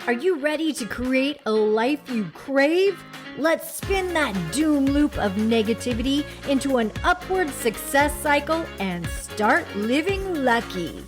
Are you ready to create a life you crave? Let's spin that doom loop of negativity into an upward success cycle and start living lucky.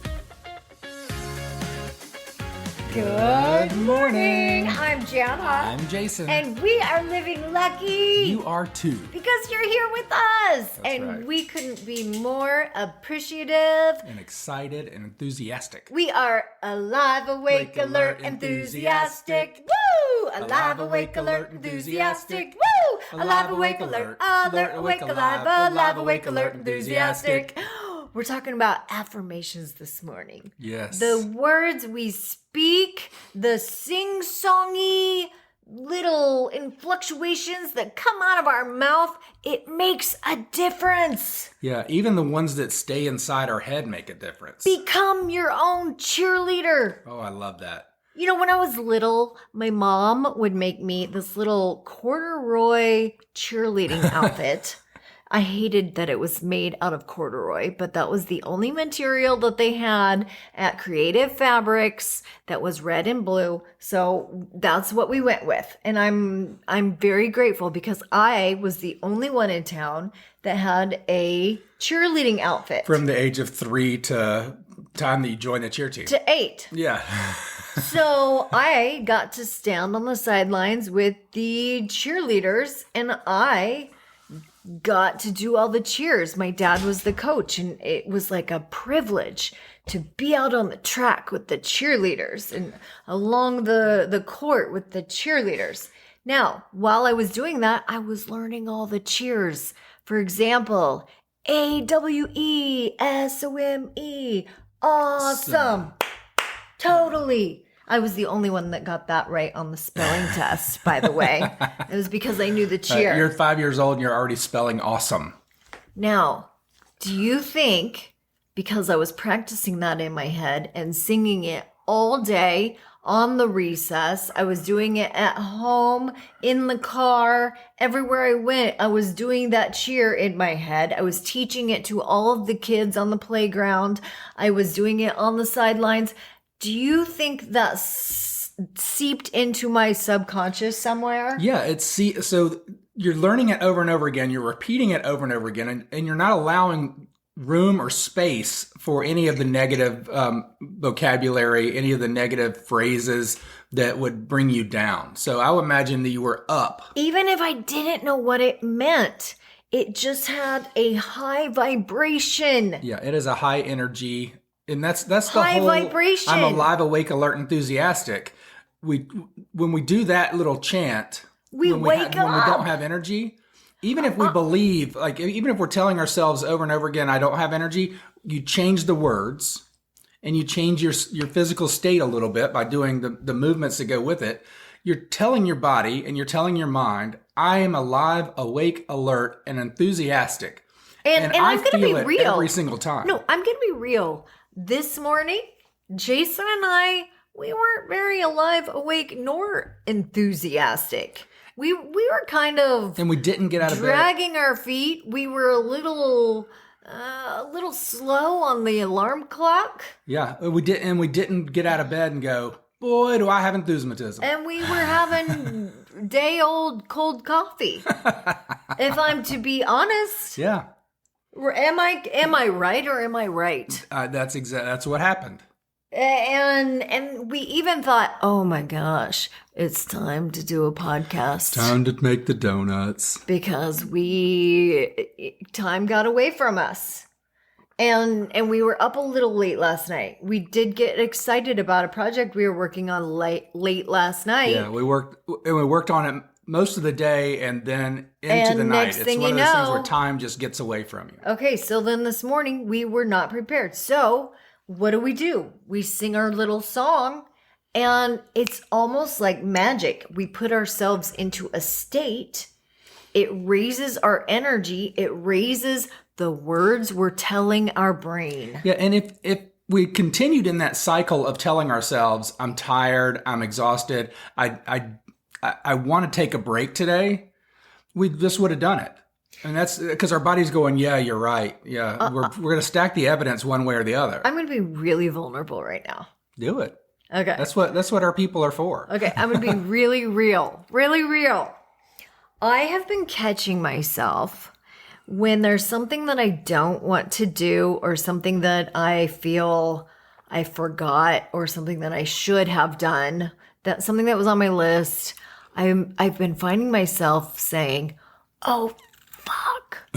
Good morning. I'm Jana. I'm Jason. And we are living lucky. You are too. Because you're here with us. That's right. We couldn't be more appreciative. And excited and enthusiastic. We are alive, awake, alert, enthusiastic. Woo! Alive, awake, alert, enthusiastic. Woo! Alive, awake, alert, awake, alive, awake, alert, enthusiastic. We're talking about affirmations this morning. Yes. The words we speak, the sing-songy little influctuations that come out of our mouth, it makes a difference. Yeah, even the ones that stay inside our head make a difference. Become your own cheerleader. Oh, I love that. You know, when I was little, my mom would make me this little corduroy cheerleading outfit. I hated that it was made out of corduroy, but that was the only material that they had at Creative Fabrics that was red and blue. So that's what we went with. And I'm very grateful because I was the only one in town that had a cheerleading outfit. From the age of 3 to time that you joined the cheer team. To 8. Yeah. So I got to stand on the sidelines with the cheerleaders, and I got to do all the cheers. My dad was the coach, and it was like a privilege to be out on the track with the cheerleaders and along the court with the cheerleaders. Now, while I was doing that, I was learning all the cheers. For example, AWESOME, awesome, totally. I was the only one that got that right on the spelling test, by the way. It was because I knew the cheer. You're 5 years old and you're already spelling awesome. Now, do you think because I was practicing that in my head and singing it all day on the recess, I was doing it at home, in the car, everywhere I went, I was doing that cheer in my head. I was teaching it to all of the kids on the playground. I was doing it on the sidelines. Do you think that seeped into my subconscious somewhere? Yeah, so you're learning it over and over again. You're repeating it over and over again, and you're not allowing room or space for any of the negative vocabulary, any of the negative phrases that would bring you down. So I would imagine that you were up. Even if I didn't know what it meant, it just had a high vibration. Yeah, it is a high energy. And that's the high whole vibration. I'm alive, awake, alert, enthusiastic. When we do that little chant, when we don't have energy, even if we believe, like even if we're telling ourselves over and over again, I don't have energy, you change the words and you change your physical state a little bit by doing the movements that go with it. You're telling your body and you're telling your mind, I am alive, awake, alert, and enthusiastic. And I'm going to be real every single time. No, I'm going to be real. This morning, Jason and I, we weren't very alive, awake, nor enthusiastic. We were kind of, and we didn't get out of bed, dragging our feet. We were a little slow on the alarm clock. Yeah, we didn't get out of bed and go, boy, do I have enthusiasm. And we were having day-old cold coffee. If I'm to be honest. Yeah. Am I right or am I right? That's what happened. And we even thought, oh my gosh, it's time to do a podcast. Time to make the donuts. Because time got away from us. And we were up a little late last night. We did get excited about a project we were working on late last night. Yeah, we worked on it most of the day and then into the night. It's one of those things where time just gets away from you. Okay, so then this morning we were not prepared. So what do? We sing our little song, and it's almost like magic. We put ourselves into a state. It raises our energy. It raises the words we're telling our brain. Yeah, and if we continued in that cycle of telling ourselves, I'm tired, I'm exhausted, I want to take a break today, we just would have done it. And that's because our body's going, yeah, you're right. Yeah, we're going to stack the evidence one way or the other. I'm going to be really vulnerable right now. Do it. Okay. That's what our people are for. Okay, I'm going to be really real. Really real. I have been catching myself when there's something that I don't want to do or something that I feel I forgot or something that I should have done, that something that was on my list. I've been finding myself saying, "Oh, fuck."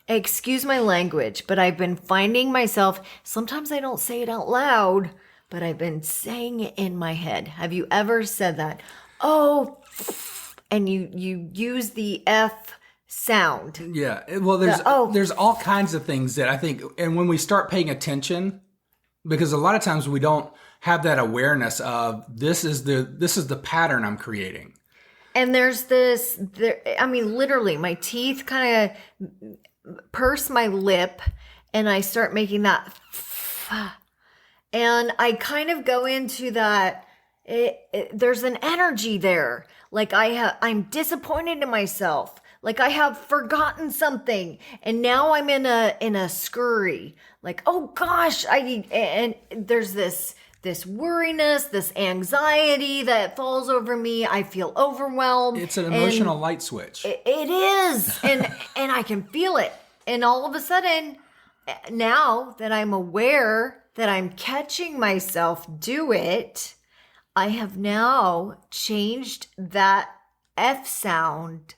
Excuse my language, but I've been finding myself, sometimes I don't say it out loud, but I've been saying it in my head. Have you ever said that? Oh, and you use the F sound. Yeah. Well, there's all kinds of things that I think, and when we start paying attention, because a lot of times we don't have that awareness of this is the pattern I'm creating. And there's literally my teeth kind of purse my lip and I start making that and I kind of go into that there's an energy there, like I'm disappointed in myself, like I have forgotten something and now I'm in a scurry, like, oh gosh, and there's this worriness, this anxiety that falls over me. I feel overwhelmed. It's an emotional light switch. It is. And I can feel it. And all of a sudden, now that I'm aware that I'm catching myself do it, I have now changed that F sound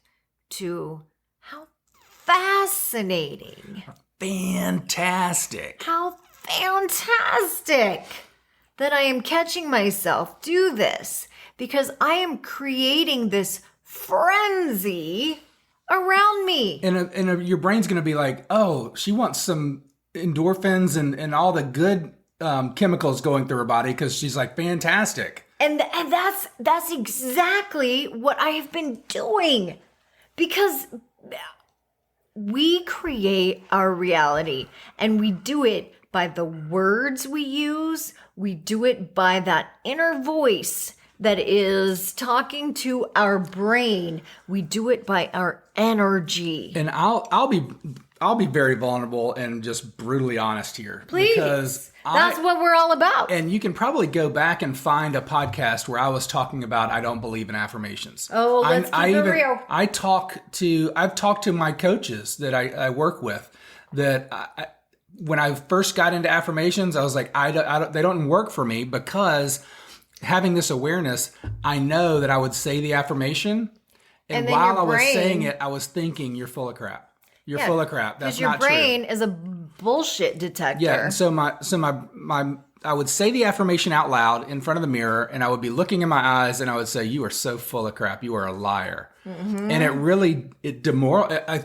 to how fascinating. Fantastic. How fantastic that I am catching myself do this, because I am creating this frenzy around me. And your brain's going to be like, oh, she wants some endorphins and all the good chemicals going through her body because she's like, fantastic. And that's exactly what I have been doing, because we create our reality and we do it by the words we use. We do it by that inner voice that is talking to our brain. We do it by our energy. And I'll be very vulnerable and just brutally honest here. Please. Because that's what we're all about. And you can probably go back and find a podcast where I was talking about I don't believe in affirmations. Oh, let's keep it real. I've talked to my coaches that I work with that when I first got into affirmations, I was like, they don't work for me, because having this awareness, I know that I would say the affirmation, and while I was saying it, I was thinking, "You're full of crap. You're full of crap. That's not true." Because your brain is a bullshit detector. Yeah, and so my I would say the affirmation out loud in front of the mirror, and I would be looking in my eyes, and I would say, "You are so full of crap. You are a liar." Mm-hmm. And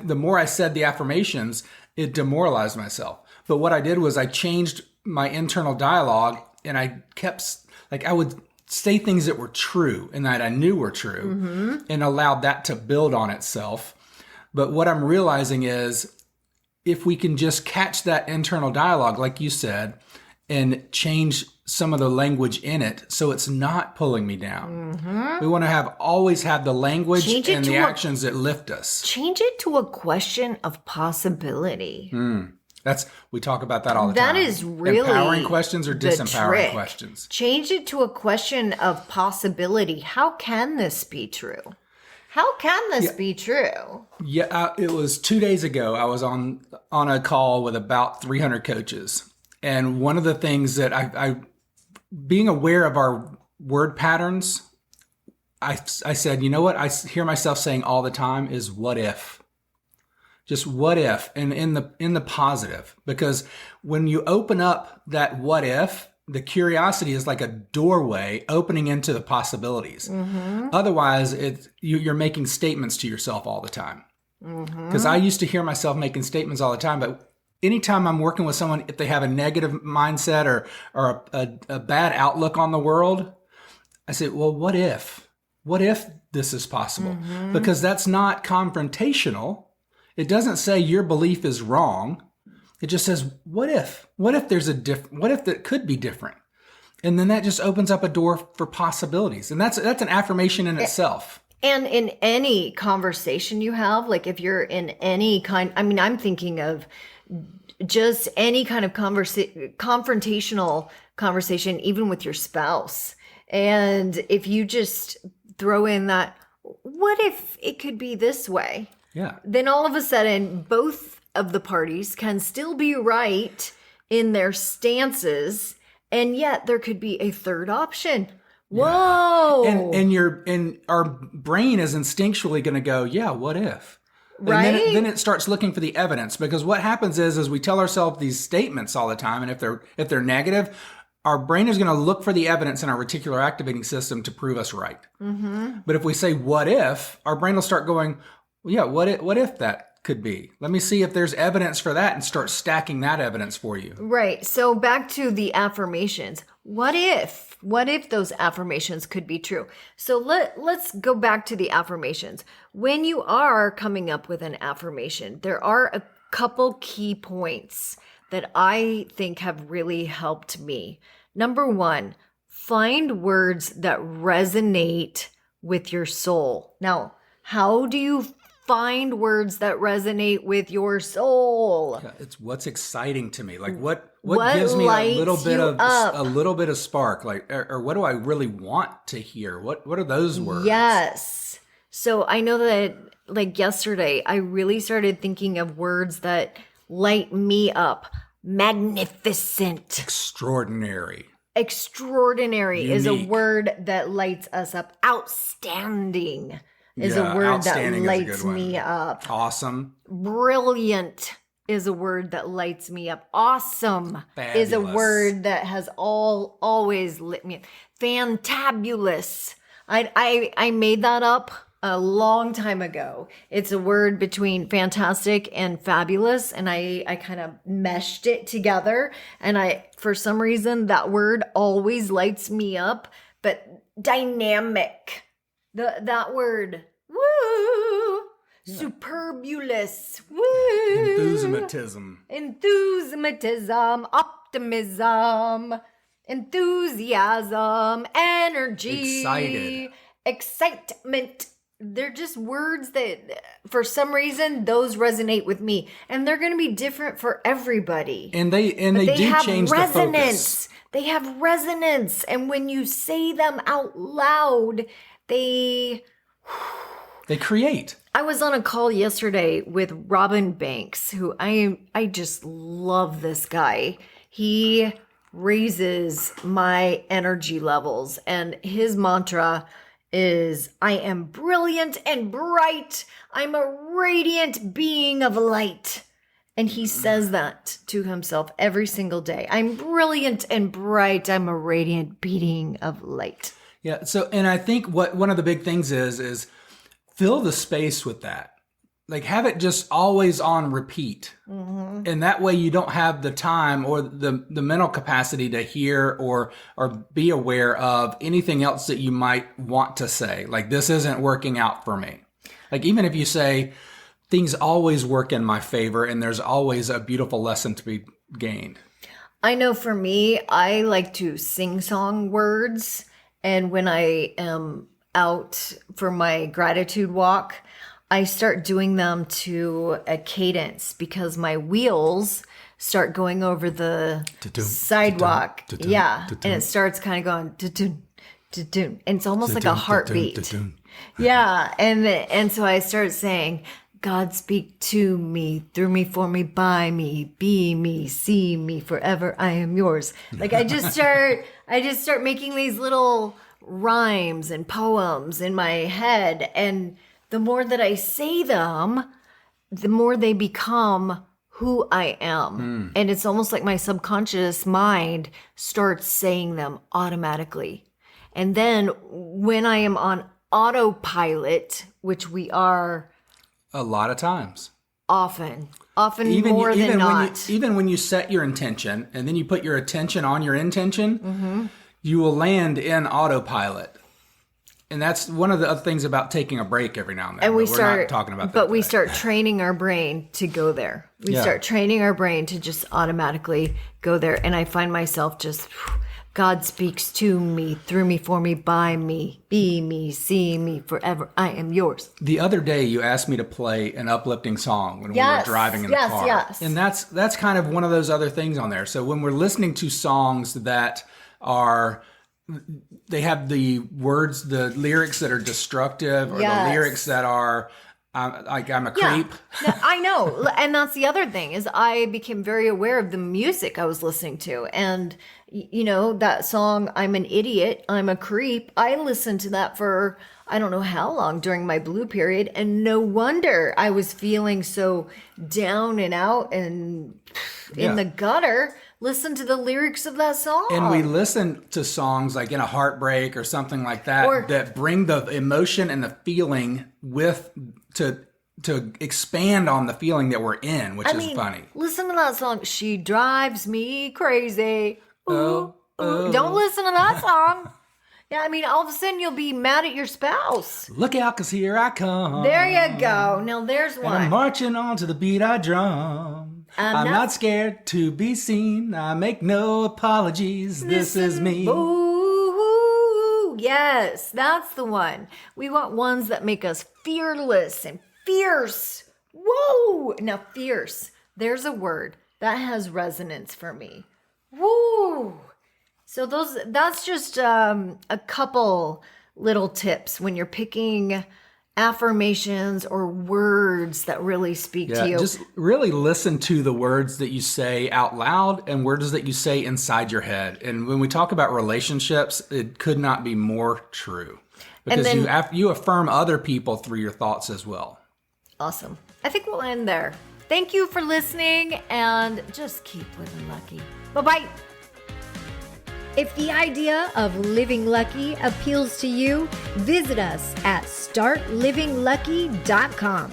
the more I said the affirmations, it demoralized myself. But what I did was I changed my internal dialogue, and I kept, like, I would say things that were true and that I knew were true, mm-hmm. and allowed that to build on itself. But what I'm realizing is, if we can just catch that internal dialogue, like you said, and change some of the language in it so it's not pulling me down. Mm-hmm. We want to always have the language and the actions that lift us. Change it to a question of possibility. We talk about that all the time. That is really empowering questions or disempowering questions. Change it to a question of possibility. How can this be true? How can this be true? Yeah, it was 2 days ago. I was on a call with about 300 coaches. And one of the things that I being aware of our word patterns, I said, you know what I hear myself saying all the time is what if? Just what if, and in the positive, because when you open up that what if, the curiosity is like a doorway opening into the possibilities. Mm-hmm. Otherwise, you're making statements to yourself all the time. Because I used to hear myself making statements all the time, but anytime I'm working with someone, if they have a negative mindset or a bad outlook on the world, I say, well, what if? What if this is possible? Mm-hmm. Because that's not confrontational. It doesn't say your belief is wrong. It just says, what if? What if what if that could be different? And then that just opens up a door for possibilities. And that's an affirmation in itself. And in any conversation you have, like if you're in any I'm thinking of just any kind of confrontational conversation, even with your spouse. And if you just throw in that, what if it could be this way? Yeah. Then all of a sudden, both of the parties can still be right in their stances, and yet there could be a third option. Whoa! And our brain is instinctually going to go, yeah, what if? Right? And then it starts looking for the evidence, because what happens is we tell ourselves these statements all the time, and if they're negative, our brain is going to look for the evidence in our reticular activating system to prove us right. Mm-hmm. But if we say what if, our brain will start going, well, yeah, what if that could be? Let me see if there's evidence for that, and start stacking that evidence for you. Right. So back to the affirmations. What if those affirmations could be true? So let's go back to the affirmations. When you are coming up with an affirmation, there are a couple key points that I think have really helped me. Number one, find words that resonate with your soul. Now, how do you find words that resonate with your soul? Yeah, it's what's exciting to me. Like what gives me a little bit of spark, like, or what do I really want to hear? What are those words? Yes. So I know that, like, yesterday, I really started thinking of words that light me up. Magnificent. Extraordinary. Extraordinary is a Unique. word that lights us up. Outstanding is a word that outstanding is a lights good one. me up. Awesome. Brilliant is a word that lights me up. Awesome is a Fabulous. word that has always lit me up. Fantabulous. I made that up a long time ago. It's a word between fantastic and fabulous, and I kind of meshed it together. And for some reason, that word always lights me up. But dynamic, that word, woo, superbulous, woo, enthusiasm, optimism, enthusiasm, energy, excitement. They're just words that, for some reason, those resonate with me, and they're going to be different for everybody. And they do have change resonance. the focus. They have resonance, and when you say them out loud, they create. I was on a call yesterday with Robin Banks, who I just love this guy. He raises my energy levels, and his mantra is, I am brilliant and bright. I'm a radiant being of light. And he says that to himself every single day. I'm brilliant and bright. I'm a radiant being of light. Yeah. So, and I think one of the big things is fill the space with that. Like, have it just always on repeat. Mm-hmm. And that way you don't have the time or the mental capacity to hear or be aware of anything else that you might want to say. Like, this isn't working out for me. Like, even if you say, things always work in my favor and there's always a beautiful lesson to be gained. I know for me, I like to sing song words. And when I am out for my gratitude walk, I start doing them to a cadence because my wheels start going over the sidewalk. Yeah. And it starts kind of going, and it's almost like a heartbeat. Yeah. And so I start saying, God, speak to me, through me, for me, by me, be me, see me, forever I am yours. Like, I just start making these little rhymes and poems in my head, and the more that I say them, the more they become who I am. And it's almost like my subconscious mind starts saying them automatically. And then when I am on autopilot, which we are a lot of times, often more than not. Even when you set your intention and then you put your attention on your intention, you will land in autopilot. And that's one of the other things about taking a break every now and then. And we're not talking about that. But we start training our brain to go there. We start training our brain to just automatically go there. And I find myself just God speaks to me, through me, for me, by me, be me, see me, forever I am yours. The other day, you asked me to play an uplifting song when we were driving in the car. Yes. And that's kind of one of those other things on there. So when we're listening to songs that they have the words, the lyrics that are destructive, or the lyrics that are like I'm a creep. Yeah, I know. And that's the other thing is I became very aware of the music I was listening to. And, that song, I'm an idiot, I'm a creep. I listened to that for I don't know how long during my blue period. And no wonder I was feeling so down and out and in the gutter. Listen to the lyrics of that song. And we listen to songs like in a heartbreak or something like that that bring the emotion and the feeling to expand on the feeling that we're in, which is funny. Listen to that song. She drives me crazy. Ooh, ooh. Don't listen to that song. Yeah, all of a sudden you'll be mad at your spouse. Look out, 'cause here I come. There you go. Now there's one. And I'm marching on to the beat I drum. I'm not scared to be seen. I make no apologies. This is me. Ooh, yes, that's the one. We want ones that make us fearless and fierce. Whoa! Now, fierce. There's a word that has resonance for me. Woo! So that's just a couple little tips when you're picking affirmations or words that really speak to you. Just really listen to the words that you say out loud and words that you say inside your head. And when we talk about relationships, it could not be more true because you affirm other people through your thoughts as well. Awesome. I think we'll end there. Thank you for listening and just keep living lucky. Bye-bye. If the idea of living lucky appeals to you, visit us at startlivinglucky.com.